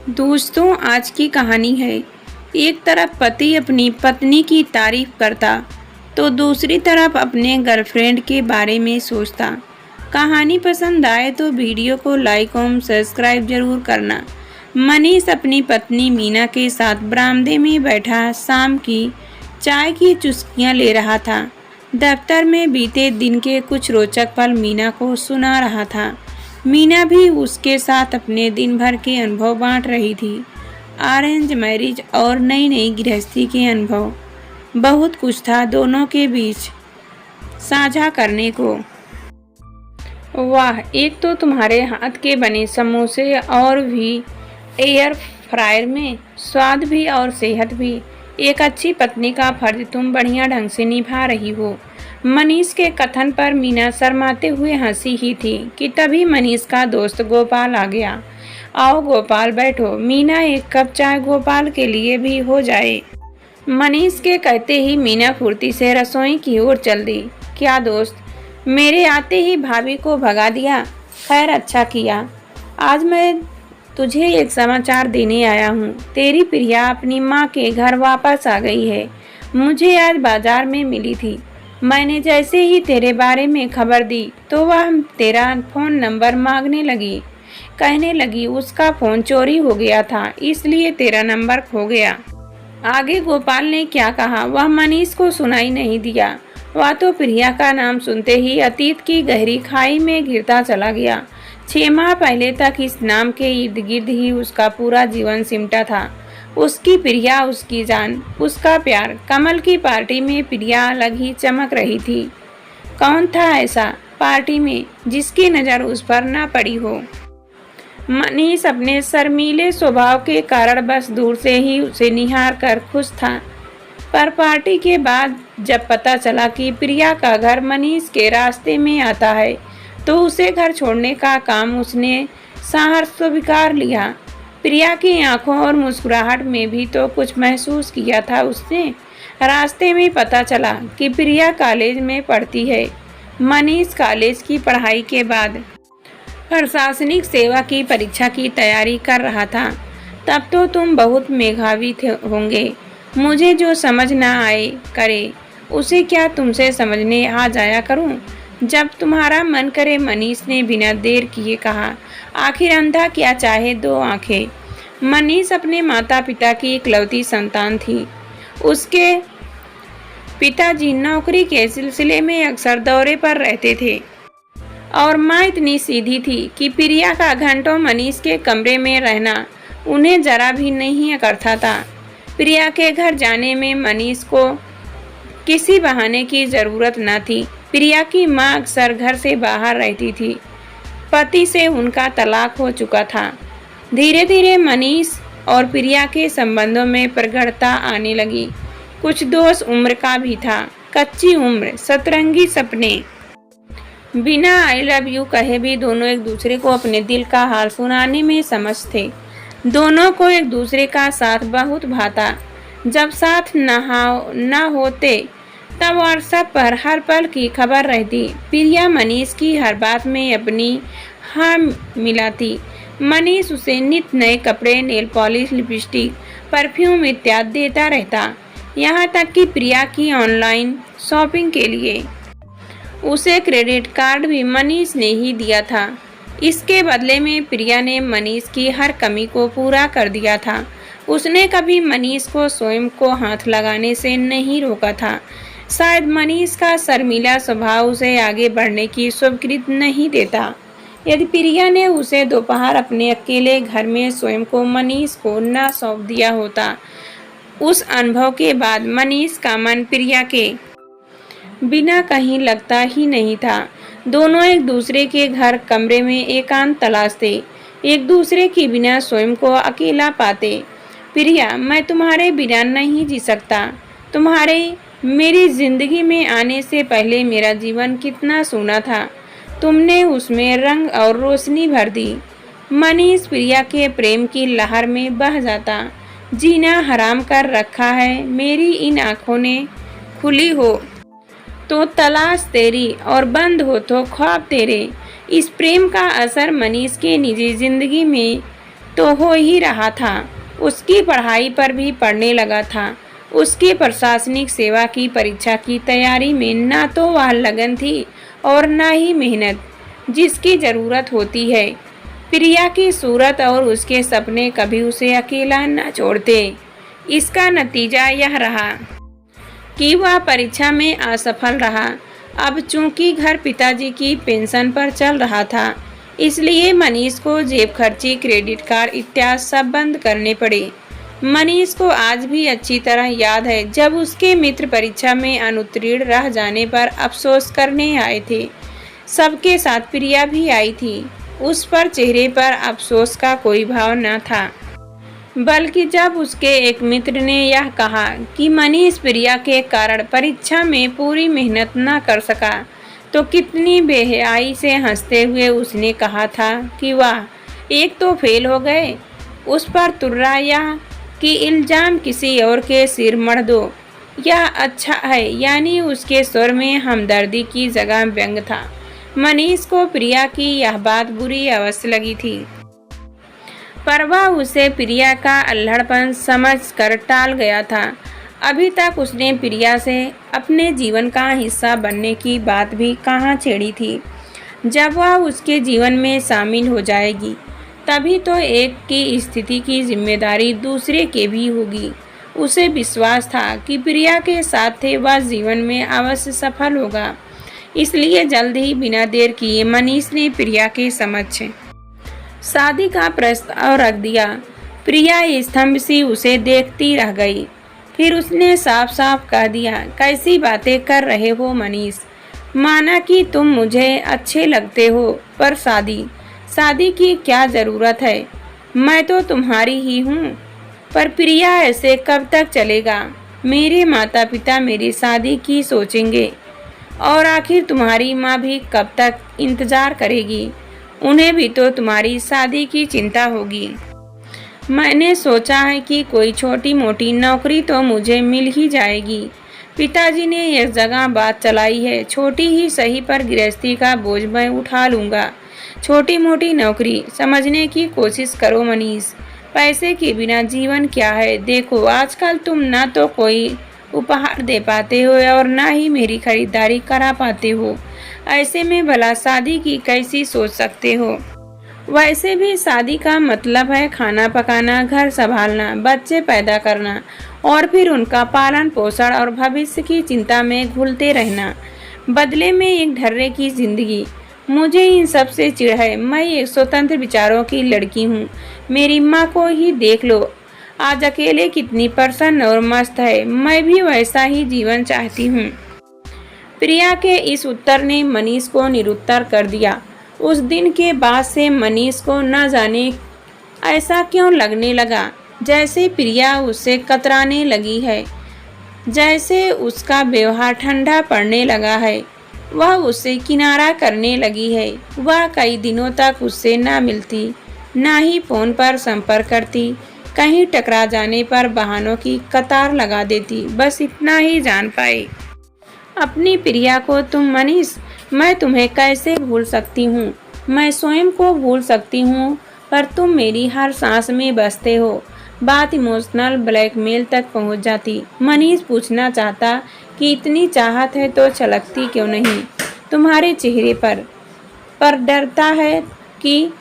दोस्तों, आज की कहानी है। एक तरफ पति अपनी पत्नी की तारीफ करता तो दूसरी तरफ अपने गर्लफ्रेंड के बारे में सोचता। कहानी पसंद आए तो वीडियो को लाइक और सब्सक्राइब जरूर करना। मनीष अपनी पत्नी मीना के साथ बरामदे में बैठा शाम की चाय की चुस्कियां ले रहा था। दफ्तर में बीते दिन के कुछ रोचक पल मीना को सुना रहा था। मीना भी उसके साथ अपने दिन भर के अनुभव बांट रही थी। अरेंज मैरिज और नई नई गृहस्थी के अनुभव। बहुत कुछ था दोनों के बीच साझा करने को। वाह, एक तो तुम्हारे हाथ के बने समोसे और भी एयर फ्रायर में स्वाद भी और सेहत भी। एक अच्छी पत्नी का फर्ज तुम बढ़िया ढंग से निभा रही हो। मनीष के कथन पर मीना शर्माते हुए हंसी ही थी कि तभी मनीष का दोस्त गोपाल आ गया। आओ गोपाल बैठो। मीना, एक कप चाय गोपाल के लिए भी हो जाए। मनीष के कहते ही मीना फुर्ती से रसोई की ओर चल दी। क्या दोस्त, मेरे आते ही भाभी को भगा दिया? खैर, अच्छा किया। आज मैं तुझे एक समाचार देने आया हूँ। तेरी प्रिया अपनी माँ के घर वापस आ गई है। मुझे आज बाजार में मिली थी। मैंने जैसे ही तेरे बारे में खबर दी तो वह तेरा फ़ोन नंबर मांगने लगी। कहने लगी उसका फ़ोन चोरी हो गया था, इसलिए तेरा नंबर खो गया। आगे गोपाल ने क्या कहा वह मनीष को सुनाई नहीं दिया। वह तो प्रिया का नाम सुनते ही अतीत की गहरी खाई में गिरता चला गया। 6 माह पहले तक इस नाम के इर्द गिर्द ही उसका पूरा जीवन सिमटा था। उसकी प्रिया, उसकी जान, उसका प्यार। कमल की पार्टी में प्रिया अलग ही चमक रही थी। कौन था ऐसा पार्टी में जिसकी नज़र उस पर न पड़ी हो? मनीष अपने शर्मीले स्वभाव के कारण बस दूर से ही उसे निहार कर खुश था। पर पार्टी के बाद जब पता चला कि प्रिया का घर मनीष के रास्ते में आता है तो उसे घर छोड़ने का काम उसने साहस स्वीकार लिया। प्रिया की आंखों और मुस्कुराहट में भी तो कुछ महसूस किया था उसने। रास्ते में पता चला कि प्रिया कॉलेज में पढ़ती है। मनीष कॉलेज की पढ़ाई के बाद प्रशासनिक सेवा की परीक्षा की तैयारी कर रहा था। तब तो तुम बहुत मेधावी होंगे। मुझे जो समझ ना आए करे उसे क्या तुमसे समझने आ जाया करूं? जब तुम्हारा मन करे। मनीष ने बिना देर किए कहा। आखिर अंधा क्या चाहे दो आंखें। मनीष अपने माता पिता की इकलौती संतान थी। उसके पिताजी नौकरी के सिलसिले में अक्सर दौरे पर रहते थे और माँ इतनी सीधी थी कि प्रिया का घंटों मनीष के कमरे में रहना उन्हें जरा भी नहीं करता था। प्रिया के घर जाने में मनीष को किसी बहाने की जरूरत न थी। प्रिया की माँ अक्सर घर से बाहर रहती थी। पति से उनका तलाक हो चुका था। धीरे धीरे मनीष और प्रिया के संबंधों में प्रगाढ़ता आने लगी। कुछ दोष उम्र का भी था। कच्ची उम्र, सतरंगी सपने। बिना आई लव यू कहे भी दोनों एक दूसरे को अपने दिल का हाल सुनाने में समझ थे। दोनों को एक दूसरे का साथ बहुत भाता। जब साथ न होते तब व्हाट्सएप पर हर पल की खबर रहती। प्रिया मनीष की हर बात में अपनी हाँ मिलाती। मनीष उसे नित्य नए कपड़े, नेल पॉलिश, लिपस्टिक, परफ्यूम इत्यादि देता रहता। यहाँ तक कि प्रिया की ऑनलाइन शॉपिंग के लिए उसे क्रेडिट कार्ड भी मनीष ने ही दिया था। इसके बदले में प्रिया ने मनीष की हर कमी को पूरा कर दिया था। उसने कभी मनीष को स्वयं को हाथ लगाने से नहीं रोका था। शायद मनीष का शर्मीला स्वभाव उसे आगे बढ़ने की स्वीकृति नहीं देता। यदि प्रिया ने उसे दोपहर अपने अकेले घर में स्वयं को मनीष को न सौंप दिया होता, उस अनुभव के बाद मनीष का मन प्रिया के बिना कहीं लगता ही नहीं था। दोनों एक दूसरे के घर कमरे में एकांत तलाशते, एक दूसरे के बिना स्वयं को अकेला पाते। प्रिया, मैं तुम्हारे बिना नहीं जी सकता। तुम्हारे मेरी जिंदगी में आने से पहले मेरा जीवन कितना सूना था। तुमने उसमें रंग और रोशनी भर दी। मनीष प्रिया के प्रेम की लहर में बह जाता। जीना हराम कर रखा है मेरी इन आँखों ने। खुली हो तो तलाश तेरी और बंद हो तो ख्वाब तेरे। इस प्रेम का असर मनीष के निजी जिंदगी में तो हो ही रहा था। उसकी पढ़ाई पर भी पड़ने लगा था। उसकी प्रशासनिक सेवा की परीक्षा की तैयारी में ना तो वह लगन थी और ना ही मेहनत जिसकी ज़रूरत होती है। प्रिया की सूरत और उसके सपने कभी उसे अकेला न छोड़ते। इसका नतीजा यह रहा कि वह परीक्षा में असफल रहा। अब चूंकि घर पिताजी की पेंशन पर चल रहा था, इसलिए मनीष को जेब खर्ची, क्रेडिट कार्ड इत्यादि सब बंद करने पड़े। मनीष को आज भी अच्छी तरह याद है जब उसके मित्र परीक्षा में अनुत्तीर्ण रह जाने पर अफसोस करने आए थे। सबके साथ प्रिया भी आई थी। उस पर चेहरे पर अफसोस का कोई भाव न था, बल्कि जब उसके एक मित्र ने यह कहा कि मनीष प्रिया के कारण परीक्षा में पूरी मेहनत न कर सका, तो कितनी बेहयाई से हंसते हुए उसने कहा था कि वाह, एक तो फेल हो गए, उस पर तुर्रा यह कि इल्जाम किसी और के सिर मढ़ दो। यह अच्छा है। यानी उसके स्वर में हमदर्दी की जगह व्यंग था। मनीष को प्रिया की यह बात बुरी अवश्य लगी थी, पर वह उसे प्रिया का अल्हड़पन समझ कर टाल गया था। अभी तक उसने प्रिया से अपने जीवन का हिस्सा बनने की बात भी कहाँ छेड़ी थी। जब वह उसके जीवन में शामिल हो जाएगी, तभी तो एक की स्थिति की जिम्मेदारी दूसरे के भी होगी। उसे विश्वास था कि प्रिया के साथ थे वह जीवन में अवश्य सफल होगा। इसलिए जल्द ही बिना देर किए मनीष ने प्रिया के समक्ष शादी का प्रस्ताव रख दिया। प्रिया स्तंभ सी उसे देखती रह गई। फिर उसने साफ साफ कह दिया, कैसी बातें कर रहे हो मनीष? माना कि तुम मुझे अच्छे लगते हो, पर शादी की क्या ज़रूरत है? मैं तो तुम्हारी ही हूँ। पर प्रिया, ऐसे कब तक चलेगा? मेरे माता पिता मेरी शादी की सोचेंगे, और आखिर तुम्हारी माँ भी कब तक इंतज़ार करेगी? उन्हें भी तो तुम्हारी शादी की चिंता होगी। मैंने सोचा है कि कोई छोटी मोटी नौकरी तो मुझे मिल ही जाएगी। पिताजी ने एक जगह बात चलाई है, छोटी ही सही पर गृहस्थी का बोझ मैं उठा लूँगा। छोटी मोटी नौकरी समझने की कोशिश करो मनीष। पैसे के बिना जीवन क्या है? देखो, आजकल तुम ना तो कोई उपहार दे पाते हो और ना ही मेरी खरीदारी करा पाते हो। ऐसे में भला शादी की कैसी सोच सकते हो? वैसे भी शादी का मतलब है खाना पकाना, घर संभालना, बच्चे पैदा करना और फिर उनका पालन पोषण और भविष्य की चिंता में घुलते रहना। बदले में एक ढर्रे की जिंदगी। मुझे इन सब से चिढ़ है। मैं एक स्वतंत्र विचारों की लड़की हूँ। मेरी माँ को ही देख लो, आज अकेले कितनी प्रसन्न और मस्त है। मैं भी वैसा ही जीवन चाहती हूँ। प्रिया के इस उत्तर ने मनीष को निरुत्तर कर दिया। उस दिन के बाद से मनीष को न जाने ऐसा क्यों लगने लगा जैसे प्रिया उससे कतराने लगी है, जैसे उसका व्यवहार ठंडा पड़ने लगा है, वह उससे किनारा करने लगी है। वह कई दिनों तक उससे ना मिलती, ना ही फोन पर संपर्क करती। कहीं टकरा जाने पर बहानों की कतार लगा देती। बस इतना ही जान पाए अपनी प्रिया को। तुम मनीष, मैं तुम्हें कैसे भूल सकती हूँ? मैं स्वयं को भूल सकती हूँ, पर तुम मेरी हर सांस में बसते हो। बात इमोशनल ब्लैकमेल तक पहुँच जाती। मनीष पूछना चाहता कि इतनी चाहत है तो छलकती क्यों नहीं तुम्हारे चेहरे पर डरता है कि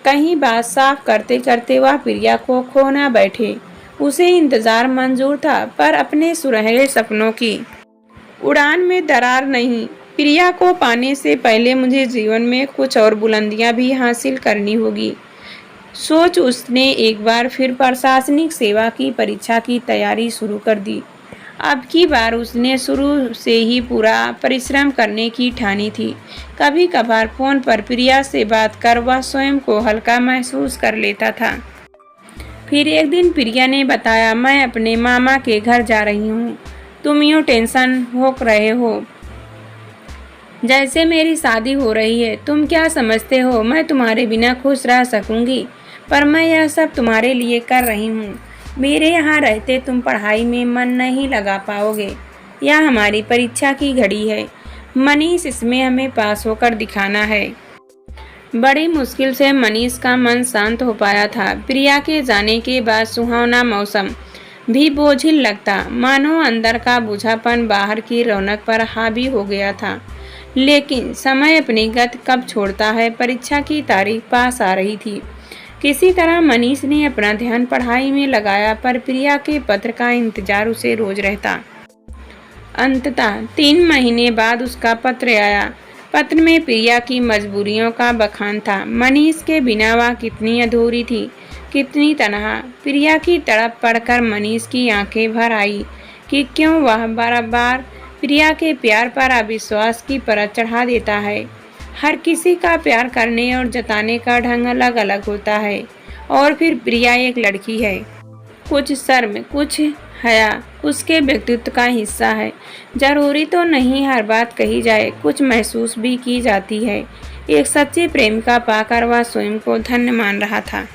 कहीं बात साफ करते करते वह प्रिया को खो ना बैठे। उसे इंतजार मंजूर था, पर अपने सुनहरे सपनों की उड़ान में दरार नहीं। प्रिया को पाने से पहले मुझे जीवन में कुछ और बुलंदियां भी हासिल करनी होगी। सोच उसने एक बार फिर प्रशासनिक सेवा की परीक्षा की तैयारी शुरू कर दी। अब की बार उसने शुरू से ही पूरा परिश्रम करने की ठानी थी। कभी कभार फोन पर प्रिया से बात कर वह स्वयं को हल्का महसूस कर लेता था। फिर एक दिन प्रिया ने बताया, मैं अपने मामा के घर जा रही हूँ। तुम यूँ टेंशन हो रहे हो जैसे मेरी शादी हो रही है। तुम क्या समझते हो मैं तुम्हारे बिना खुश रह सकूंगी? पर मैं यह सब तुम्हारे लिए कर रही हूँ। मेरे यहाँ रहते तुम पढ़ाई में मन नहीं लगा पाओगे। यह हमारी परीक्षा की घड़ी है मनीष, इसमें हमें पास होकर दिखाना है। बड़ी मुश्किल से मनीष का मन शांत हो पाया था। प्रिया के जाने के बाद सुहावना मौसम भी बोझिल लगता, मानो अंदर का बुझापन बाहर की रौनक पर हावी हो गया था। लेकिन समय अपनी गति कब छोड़ता है। परीक्षा की तारीख पास आ रही थी। किसी तरह मनीष ने अपना ध्यान पढ़ाई में लगाया, पर प्रिया के पत्र का इंतजार उसे रोज रहता। अंततः 3 महीने बाद उसका पत्र आया। पत्र में प्रिया की मजबूरियों का बखान था। मनीष के बिना वह कितनी अधूरी थी, कितनी तनहा। प्रिया की तड़प पढ़कर मनीष की आंखें भर आई कि क्यों वह बार बार प्रिया के प्यार पर अविश्वास की परत चढ़ा देता है। हर किसी का प्यार करने और जताने का ढंग अलग अलग होता है। और फिर प्रिया एक लड़की है, कुछ शर्म, कुछ हया उसके व्यक्तित्व का हिस्सा है। जरूरी तो नहीं हर बात कही जाए, कुछ महसूस भी की जाती है। एक सच्चे प्रेम का पाकर वह स्वयं को धन्य मान रहा था।